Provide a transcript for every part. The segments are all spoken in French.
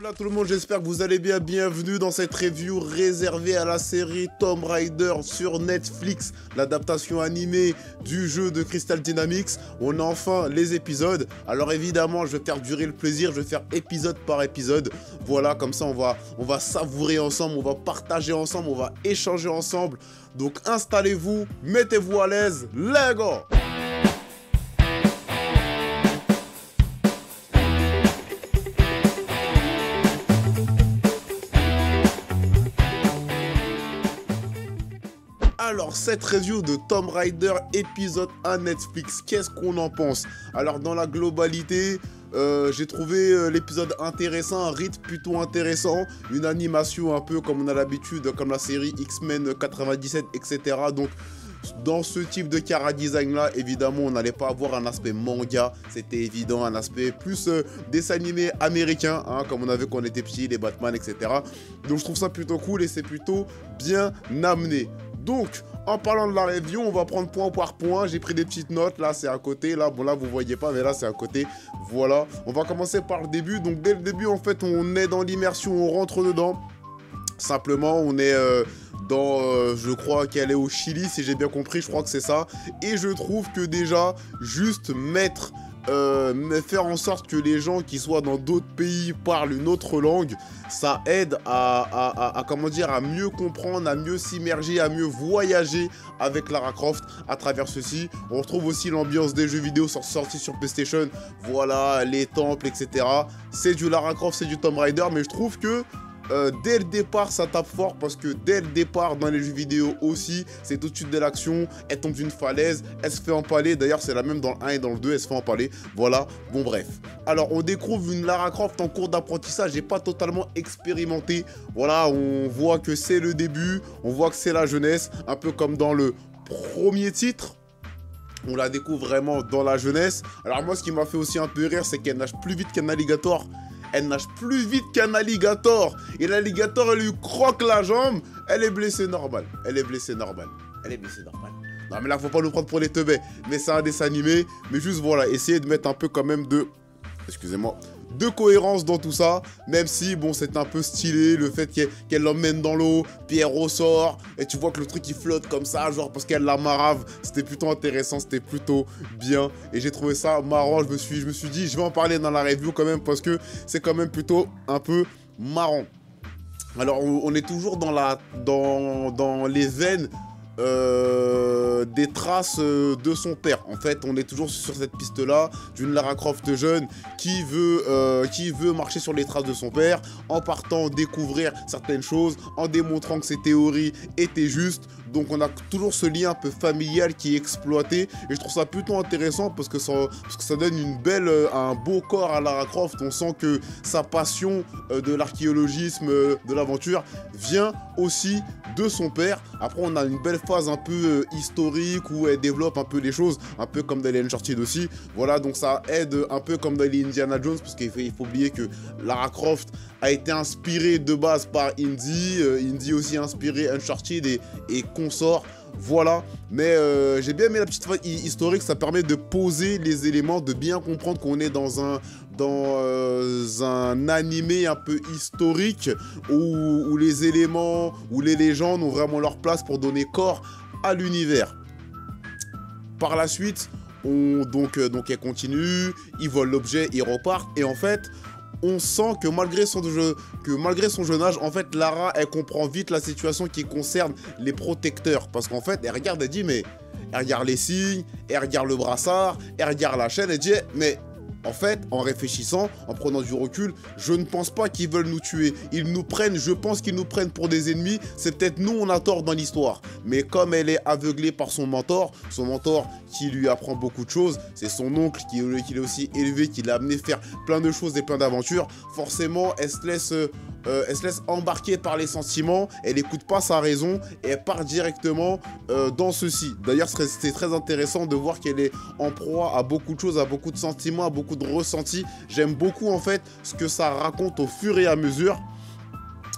Hola tout le monde, j'espère que vous allez bien. Bienvenue dans cette review réservée à la série Tomb Raider sur Netflix, l'adaptation animée du jeu de Crystal Dynamics. On a enfin les épisodes. Alors évidemment, je vais faire durer le plaisir, je vais faire épisode par épisode. Voilà, comme ça on va savourer ensemble, on va partager ensemble, on va échanger ensemble. Donc installez-vous, mettez-vous à l'aise, let's go! Alors, cette review de Tomb Raider épisode 1 Netflix, qu'est-ce qu'on en pense? Alors, dans la globalité, j'ai trouvé l'épisode intéressant, un rythme plutôt intéressant, une animation un peu comme on a l'habitude, comme la série X-Men 97, etc. Donc, dans ce type de chara-design là, évidemment, on n'allait pas avoir un aspect manga, c'était évident, un aspect plus dessin animé américain, hein, comme on avait quand on était petit, les Batman, etc. Donc, je trouve ça plutôt cool et c'est plutôt bien amené. Donc, en parlant de la review, on va prendre point par point. J'ai pris des petites notes, là c'est à côté, là, bon là vous voyez pas, mais là c'est à côté. Voilà, on va commencer par le début. Donc dès le début, en fait, on est dans l'immersion, on rentre dedans. Simplement, on est je crois qu'elle est au Chili, si j'ai bien compris, je crois que c'est ça. Et je trouve que déjà, juste faire en sorte que les gens qui soient dans d'autres pays parlent une autre langue, ça aide comment dire, à mieux comprendre, à mieux s'immerger, à mieux voyager avec Lara Croft à travers ceci. On retrouve aussi l'ambiance des jeux vidéo sortis sur PlayStation, voilà, les temples, etc. C'est du Lara Croft, c'est du Tomb Raider, mais je trouve que dès le départ ça tape fort parce que dès le départ dans les jeux vidéo aussi c'est tout de suite de l'action, elle tombe d'une falaise, elle se fait empaler, d'ailleurs c'est la même dans le 1 et dans le 2, elle se fait empaler, voilà, bon bref. Alors on découvre une Lara Croft en cours d'apprentissage et pas totalement expérimentée, voilà, on voit que c'est le début, on voit que c'est la jeunesse, un peu comme dans le premier titre. On la découvre vraiment dans la jeunesse. Alors moi ce qui m'a fait aussi un peu rire c'est qu'elle nage plus vite qu'un alligator. Elle nage plus vite qu'un alligator. Et l'alligator, elle lui croque la jambe. Elle est blessée normale. Elle est blessée normale. Elle est blessée normale. Non, mais là, faut pas nous prendre pour les teubés. Mais c'est un dessin animé. Mais juste, voilà, essayez de mettre un peu quand même de... Excusez-moi. De cohérence dans tout ça, même si bon c'est un peu stylé le fait qu'elle l'emmène dans l'eau, puis elle ressort et tu vois que le truc il flotte comme ça, genre parce qu'elle la marave. C'était plutôt intéressant, c'était plutôt bien et j'ai trouvé ça marrant. Je me suis dit je vais en parler dans la review quand même parce que c'est quand même plutôt un peu marrant. Alors on est toujours dans les veines des traces de son père. En fait, on est toujours sur cette piste-là d'une Lara Croft jeune qui veut marcher sur les traces de son père en partant découvrir certaines choses, en démontrant que ses théories étaient justes. Donc on a toujours ce lien un peu familial qui est exploité et je trouve ça plutôt intéressant parce que ça donne un beau corps à Lara Croft. On sent que sa passion de l'archéologisme, de l'aventure vient aussi de son père. Après on a une belle phase un peu historique où elle développe un peu les choses, un peu comme dans les Uncharted aussi. Voilà, donc ça aide un peu comme dans les Indiana Jones parce qu'il faut oublier que Lara Croft a été inspirée de base par Indy. Indy aussi inspiré Uncharted et consorts. Voilà, mais j'ai bien aimé la petite phase historique, ça permet de poser les éléments, de bien comprendre qu'on est dans un animé un peu historique où les éléments, où les légendes ont vraiment leur place pour donner corps à l'univers. Par la suite, donc elle continue, ils volent l'objet, ils repartent et en fait... On sent que malgré son jeune âge, en fait, Lara, elle comprend vite la situation qui concerne les protecteurs. Parce qu'en fait, elle regarde, elle dit, mais... Elle regarde les signes, elle regarde le brassard, elle regarde la chaîne, elle dit, mais... En fait, en réfléchissant, en prenant du recul, je ne pense pas qu'ils veulent nous tuer. Je pense qu'ils nous prennent pour des ennemis. C'est peut-être nous, on a tort dans l'histoire. Mais comme elle est aveuglée par son mentor qui lui apprend beaucoup de choses, c'est son oncle qui l'a aussi élevé, qui l'a amené faire plein de choses et plein d'aventures, forcément, elle se laisse embarquer par les sentiments, elle n'écoute pas sa raison et elle part directement dans ceci. D'ailleurs, c'est très intéressant de voir qu'elle est en proie à beaucoup de choses, à beaucoup de sentiments, à beaucoup de ressentis. J'aime beaucoup en fait ce que ça raconte au fur et à mesure.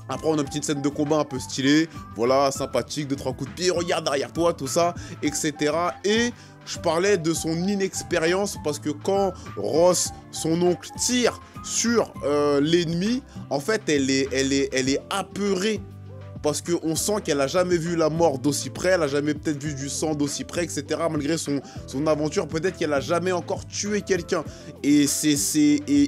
Après, on a une petite scène de combat un peu stylée, voilà, sympathique, 2-3 coups de pied, regarde derrière toi, tout ça, etc. Et je parlais de son inexpérience parce que quand Ross, son oncle, tire sur l'ennemi, en fait, elle est apeurée. Parce qu'on sent qu'elle n'a jamais vu la mort d'aussi près, elle n'a jamais peut-être vu du sang d'aussi près, etc. Malgré son aventure, peut-être qu'elle n'a jamais encore tué quelqu'un. Et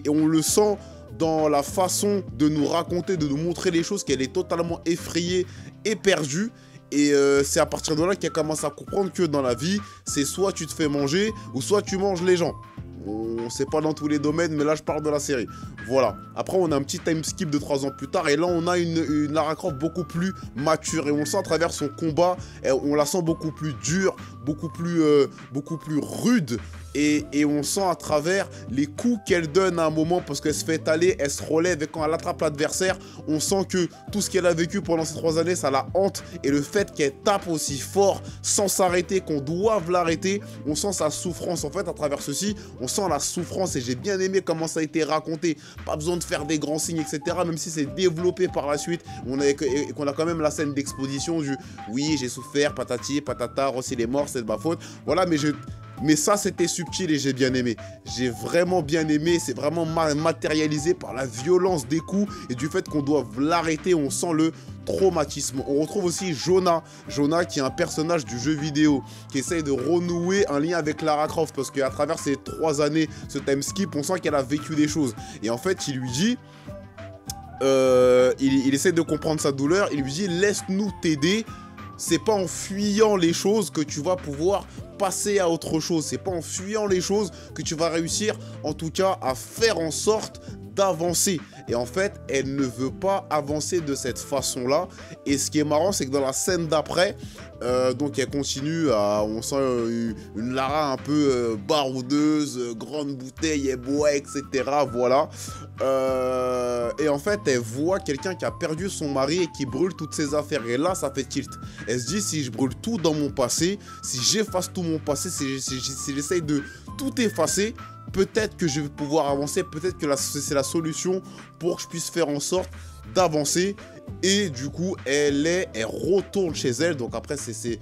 on le sent dans la façon de nous raconter, de nous montrer les choses, qu'elle est totalement effrayée et perdue. Et c'est à partir de là qu'elle commence à comprendre que dans la vie, c'est soit tu te fais manger, ou soit tu manges les gens. On sait pas dans tous les domaines, mais là je parle de la série. Voilà. Après on a un petit time skip de 3 ans plus tard, et là on a une Lara Croft beaucoup plus mature, et on le sent à travers son combat, on la sent beaucoup plus dure, beaucoup plus rude, et on sent à travers les coups qu'elle donne à un moment, parce qu'elle se fait étaler, elle se relève, et quand elle attrape l'adversaire, on sent que tout ce qu'elle a vécu pendant ces 3 années, ça la hante, et le fait qu'elle tape aussi fort, sans s'arrêter, qu'on doive l'arrêter, on sent sa souffrance. En fait, à travers ceci, on sent la souffrance, et j'ai bien aimé comment ça a été raconté. Pas besoin de faire des grands signes, etc. Même si c'est développé par la suite, et qu'on a quand même la scène d'exposition du « oui, j'ai souffert, patati, patata, Ross il est mort, c'est de ma faute ». Voilà, mais ça, c'était subtil et j'ai bien aimé. J'ai vraiment bien aimé. C'est vraiment matérialisé par la violence des coups et du fait qu'on doit l'arrêter. On sent le traumatisme. On retrouve aussi Jonah. Jonah qui est un personnage du jeu vidéo qui essaye de renouer un lien avec Lara Croft parce qu'à travers ces 3 années, ce time skip, on sent qu'elle a vécu des choses. Et en fait, il lui dit... il essaie de comprendre sa douleur. Il lui dit « Laisse-nous t'aider. C'est pas en fuyant les choses que tu vas pouvoir... passer à autre chose, c'est pas en fuyant les choses que tu vas réussir en tout cas à faire en sorte d'avancer. » Et en fait, elle ne veut pas avancer de cette façon-là. Et ce qui est marrant, c'est que dans la scène d'après, donc elle continue à... On sent une Lara un peu baroudeuse, grande bouteille, elle boit, etc. Voilà. Et en fait, elle voit quelqu'un qui a perdu son mari et qui brûle toutes ses affaires. Et là, ça fait tilt. Elle se dit, si je brûle tout dans mon passé, si j'efface tout mon passé, si j'essaye de tout effacer, peut-être que je vais pouvoir avancer, peut-être que c'est la solution pour que je puisse faire en sorte d'avancer. Et du coup, elle retourne chez elle. Donc après, c'est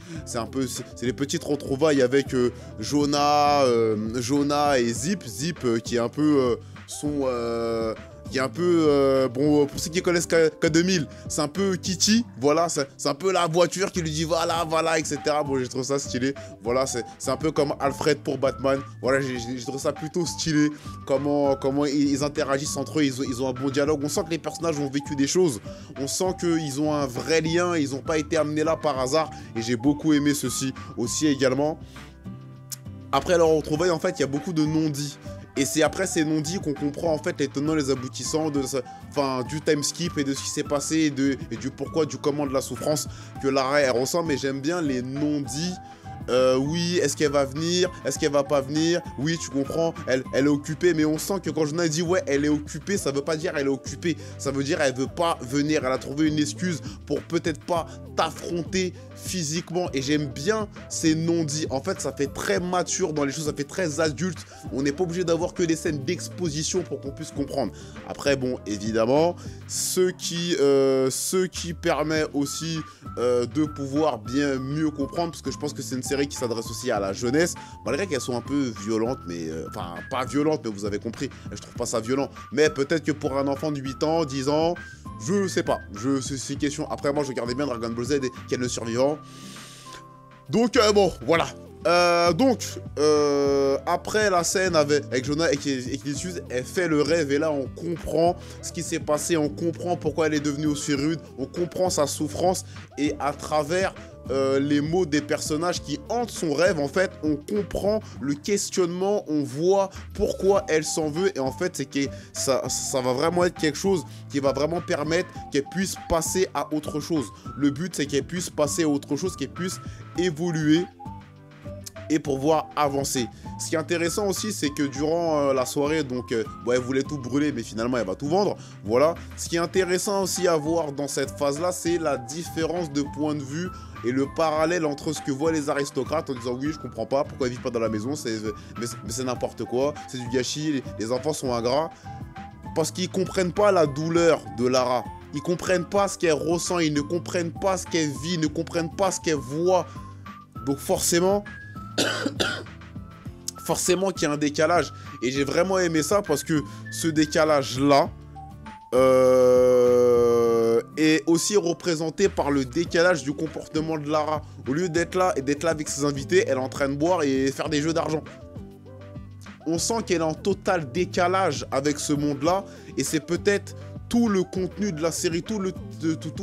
les petites retrouvailles avec Jonah et Zip. Zip qui est un peu qui est un peu, bon, pour ceux qui connaissent K2000, c'est un peu Kitty, voilà, c'est un peu la voiture qui lui dit voilà, voilà, etc. Bon, j'ai trouvé ça stylé, voilà, c'est un peu comme Alfred pour Batman, voilà, j'ai trouvé ça plutôt stylé, comment ils interagissent entre eux, ils ont un bon dialogue, on sent que les personnages ont vécu des choses, on sent qu'ils ont un vrai lien, ils n'ont pas été amenés là par hasard, et j'ai beaucoup aimé ceci aussi également. Après leur retrouvaille, en fait, il y a beaucoup de non-dits. Et c'est après ces non-dits qu'on comprend en fait les tenants, les aboutissants du time skip et de ce qui s'est passé et du pourquoi, du comment de la souffrance que Lara elle ressent. Mais j'aime bien les non-dits. Oui, est-ce qu'elle va venir? Est-ce qu'elle va pas venir? Oui, tu comprends, elle est occupée, mais on sent que quand Jonah dit ouais, elle est occupée, ça veut pas dire elle est occupée, ça veut dire elle veut pas venir, elle a trouvé une excuse pour peut-être pas t'affronter physiquement. Et j'aime bien ces non-dits, en fait ça fait très mature dans les choses, ça fait très adulte, on n'est pas obligé d'avoir que des scènes d'exposition pour qu'on puisse comprendre. Après bon, évidemment, ce qui permet aussi de pouvoir bien mieux comprendre, parce que je pense que c'est une série qui s'adresse aussi à la jeunesse, malgré qu'elles sont un peu violentes, mais enfin pas violentes, mais vous avez compris, je trouve pas ça violent, mais peut-être que pour un enfant de 8 ans, 10 ans, je sais pas, c'est une question. Après moi je regardais bien Dragon Ball Z et Ken le Survivant, donc bon voilà. Après la scène avec Jonah et qui s'use, elle fait le rêve et là on comprend ce qui s'est passé, on comprend pourquoi elle est devenue aussi rude, on comprend sa souffrance et à travers les mots des personnages qui hantent son rêve, en fait, on comprend le questionnement, on voit pourquoi elle s'en veut et en fait, c'est que ça va vraiment être quelque chose qui va vraiment permettre qu'elle puisse passer à autre chose. Le but, c'est qu'elle puisse passer à autre chose, qu'elle puisse évoluer et pouvoir avancer. Ce qui est intéressant aussi, c'est que durant la soirée, donc, bon, elle voulait tout brûler, mais finalement, elle va tout vendre. Voilà. Ce qui est intéressant aussi à voir dans cette phase-là, c'est la différence de point de vue et le parallèle entre ce que voient les aristocrates en disant oui, je comprends pas, pourquoi ils vivent pas dans la maison, mais c'est n'importe quoi, c'est du gâchis, les enfants sont ingrats. Parce qu'ils comprennent pas la douleur de Lara. Ils comprennent pas ce qu'elle ressent, ils ne comprennent pas ce qu'elle vit, ils ne comprennent pas ce qu'elle voit. Donc forcément, forcément qu'il y a un décalage. Et j'ai vraiment aimé ça parce que ce décalage-là est aussi représenté par le décalage du comportement de Lara. Au lieu d'être là et d'être là avec ses invités, elle est en train de boire et faire des jeux d'argent. On sent qu'elle est en total décalage avec ce monde-là. Et c'est peut-être tout le contenu de la série, tous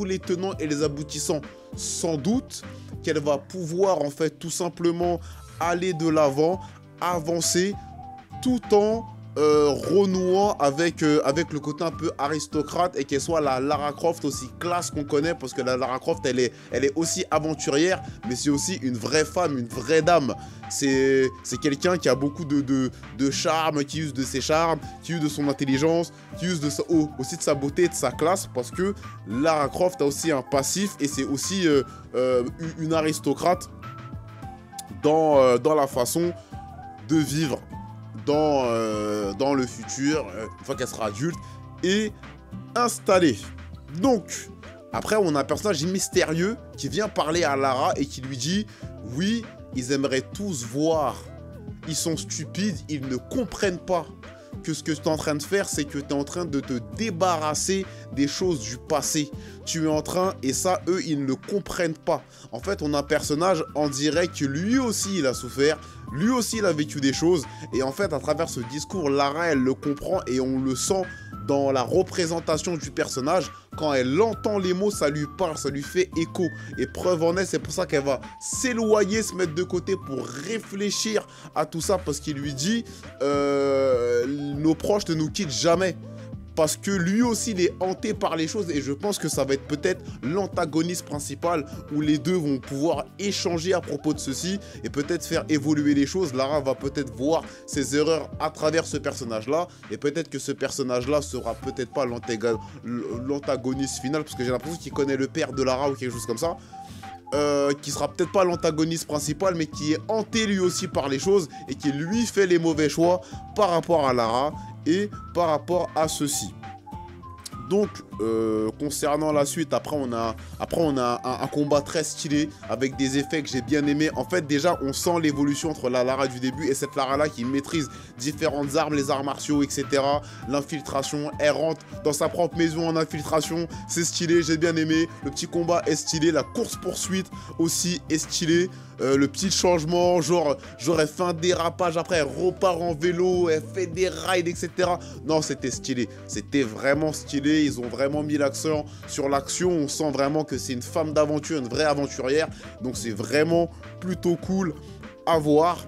les tenants et les aboutissants. Sans doute qu'elle va pouvoir en fait tout simplement aller de l'avant, avancer, tout en renouant avec le côté un peu aristocrate et qu'elle soit la Lara Croft aussi classe qu'on connaît, parce que la Lara Croft elle est aussi aventurière, mais c'est aussi une vraie femme, une vraie dame. C'est quelqu'un qui a beaucoup de charme, qui use de ses charmes, qui use de son intelligence, qui use aussi de sa beauté et de sa classe, parce que Lara Croft a aussi un passif et c'est aussi une aristocrate dans la façon de vivre dans le futur, une fois qu'elle sera adulte et installée. Donc, après, on a un personnage mystérieux qui vient parler à Lara et qui lui dit « Oui, ils aimeraient tous voir. Ils sont stupides, ils ne comprennent pas que ce que tu es en train de faire, c'est que tu es en train de te débarrasser des choses du passé. Tu es en train, et ça, eux, ils ne le comprennent pas. En fait, on a un personnage, on dirait que lui aussi, il a souffert, lui aussi, il a vécu des choses. Et en fait, à travers ce discours, Lara, elle le comprend et on le sent dans la représentation du personnage. Quand elle entend les mots, ça lui parle, ça lui fait écho. Et preuve en est, c'est pour ça qu'elle va s'éloigner, se mettre de côté pour réfléchir à tout ça. Parce qu'il lui dit, nos proches ne nous quittent jamais. Parce que lui aussi, il est hanté par les choses. Et je pense que ça va être peut-être l'antagoniste principal où les deux vont pouvoir échanger à propos de ceci et peut-être faire évoluer les choses. Lara va peut-être voir ses erreurs à travers ce personnage-là. Et peut-être que ce personnage-là sera peut-être pas l'antagoniste final. Parce que j'ai l'impression qu'il connaît le père de Lara ou quelque chose comme ça. Qui sera peut-être pas l'antagoniste principal, mais qui est hanté lui aussi par les choses et qui lui fait les mauvais choix par rapport à Lara et par rapport à ceci. Donc, concernant la suite, après on a un combat très stylé avec des effets que j'ai bien aimés. En fait, déjà, on sent l'évolution entre la Lara du début et cette Lara-là qui maîtrise différentes armes, les arts martiaux, etc. L'infiltration, elle rentre dans sa propre maison en infiltration. C'est stylé, j'ai bien aimé. Le petit combat est stylé. La course-poursuite aussi est stylée. Le petit changement, genre elle fait un dérapage, après elle repart en vélo, elle fait des rides, etc. Non, c'était stylé. C'était vraiment stylé. Ils ont vraiment mis l'accent sur l'action. On sent vraiment que c'est une femme d'aventure, une vraie aventurière. Donc c'est vraiment plutôt cool à voir.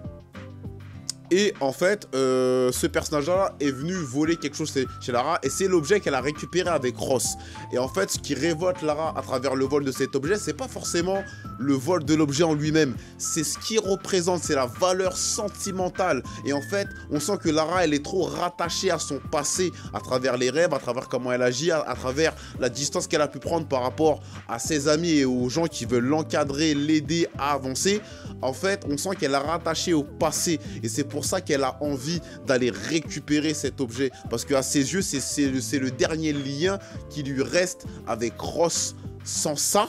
Et en fait, ce personnage-là est venu voler quelque chose chez Lara et c'est l'objet qu'elle a récupéré avec Ross. Et en fait, ce qui révolte Lara à travers le vol de cet objet, c'est pas forcément le vol de l'objet en lui-même, c'est ce qu'il représente, c'est la valeur sentimentale. Et en fait, on sent que Lara, elle est trop rattachée à son passé, à travers les rêves, à travers comment elle agit, à travers la distance qu'elle a pu prendre par rapport à ses amis et aux gens qui veulent l'encadrer, l'aider à avancer. En fait, on sent qu'elle est rattachée au passé et c'est pour ça qu'elle a envie d'aller récupérer cet objet. Parce qu'à ses yeux, c'est le dernier lien qui lui reste avec Ross. Sans ça,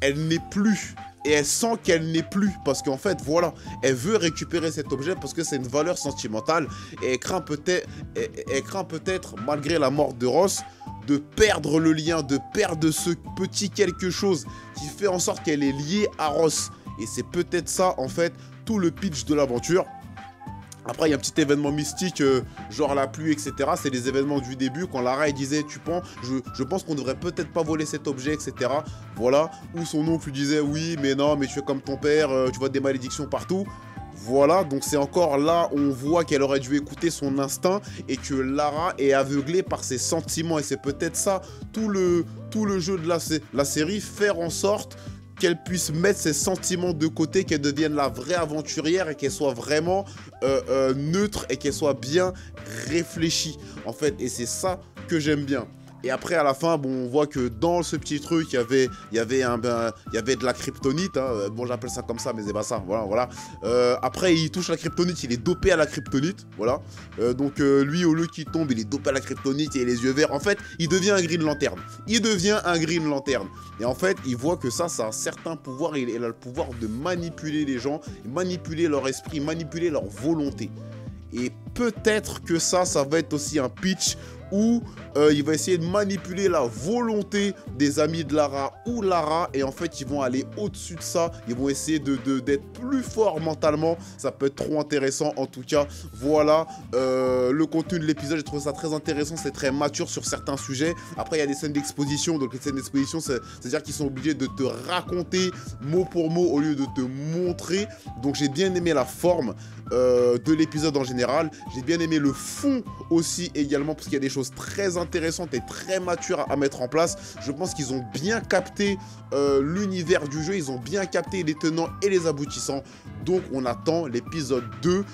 elle n'est plus. Et elle sent qu'elle n'est plus. Parce qu'en fait, voilà, elle veut récupérer cet objet parce que c'est une valeur sentimentale. Et elle craint peut-être, malgré la mort de Ross, de perdre le lien, de perdre ce petit quelque chose qui fait en sorte qu'elle est liée à Ross. Et c'est peut-être ça, en fait, tout le pitch de l'aventure. Après, il y a un petit événement mystique, genre la pluie, etc. C'est les événements du début, quand Lara, elle disait, je pense qu'on devrait peut-être pas voler cet objet, etc. Voilà. Ou son oncle lui disait, oui, mais non, mais tu fais comme ton père, tu vois des malédictions partout. Voilà, donc c'est encore là où on voit qu'elle aurait dû écouter son instinct et que Lara est aveuglée par ses sentiments. Et c'est peut-être ça, tout le jeu de la série, faire en sorte qu'elle puisse mettre ses sentiments de côté, qu'elle devienne la vraie aventurière et qu'elle soit vraiment neutre et qu'elle soit bien réfléchie, en fait. Et c'est ça que j'aime bien. Et après, à la fin, bon, on voit que dans ce petit truc, il y avait de la kryptonite. Hein. Bon, j'appelle ça comme ça, mais c'est pas ça. Voilà. Après, il touche la kryptonite, il est dopé à la kryptonite. Voilà. Donc, lui, au lieu qu'il tombe, il est dopé à la kryptonite et les yeux verts. En fait, il devient un Green Lantern. Et en fait, il voit que ça a un certain pouvoir. Il a le pouvoir de manipuler les gens, manipuler leur esprit, manipuler leur volonté. Et peut-être que ça va être aussi un pitch où il va essayer de manipuler la volonté des amis de Lara ou Lara, et en fait ils vont aller au-dessus de ça, ils vont essayer d'être plus forts mentalement. Ça peut être trop intéressant. En tout cas, voilà le contenu de l'épisode, j'ai trouvé ça très intéressant, c'est très mature sur certains sujets. Après il y a des scènes d'exposition, donc les scènes d'exposition c'est-à-dire qu'ils sont obligés de te raconter mot pour mot au lieu de te montrer. Donc j'ai bien aimé la forme de l'épisode en général, j'ai bien aimé le fond aussi également, parce qu'il y a des choses très intéressantes et très matures à mettre en place. Je pense qu'ils ont bien capté l'univers du jeu, ils ont bien capté les tenants et les aboutissants. Donc on attend l'épisode 2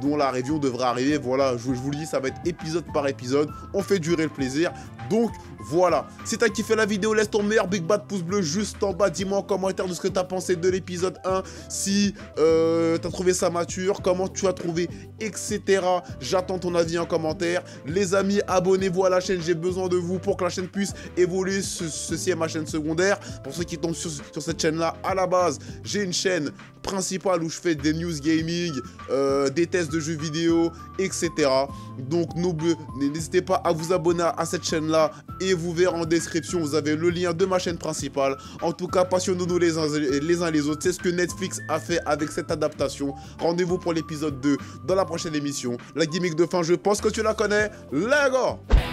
dont la review devrait arriver. Voilà, je vous le dis, ça va être épisode par épisode, on fait durer le plaisir. Donc voilà, si t'as kiffé la vidéo, laisse ton meilleur big bad pouce bleu juste en bas, dis-moi en commentaire de ce que t'as pensé de l'épisode 1, si t'as trouvé ça mature, comment tu as trouvé, etc. J'attends ton avis en commentaire. Les amis, abonnez-vous à la chaîne, j'ai besoin de vous pour que la chaîne puisse évoluer. Ceci est ma chaîne secondaire. Pour ceux qui tombent sur cette chaîne-là, à la base, j'ai une chaîne principale où je fais des news gaming, des tests de jeux vidéo, etc. Donc n'hésitez pas à vous abonner à cette chaîne-là et vous verrez en description, vous avez le lien de ma chaîne principale. En tout cas, passionnons-nous les uns les autres. C'est ce que Netflix a fait avec cette adaptation. Rendez-vous pour l'épisode 2 dans la prochaine émission. La gimmick de fin, je pense que tu la connais. Let's go!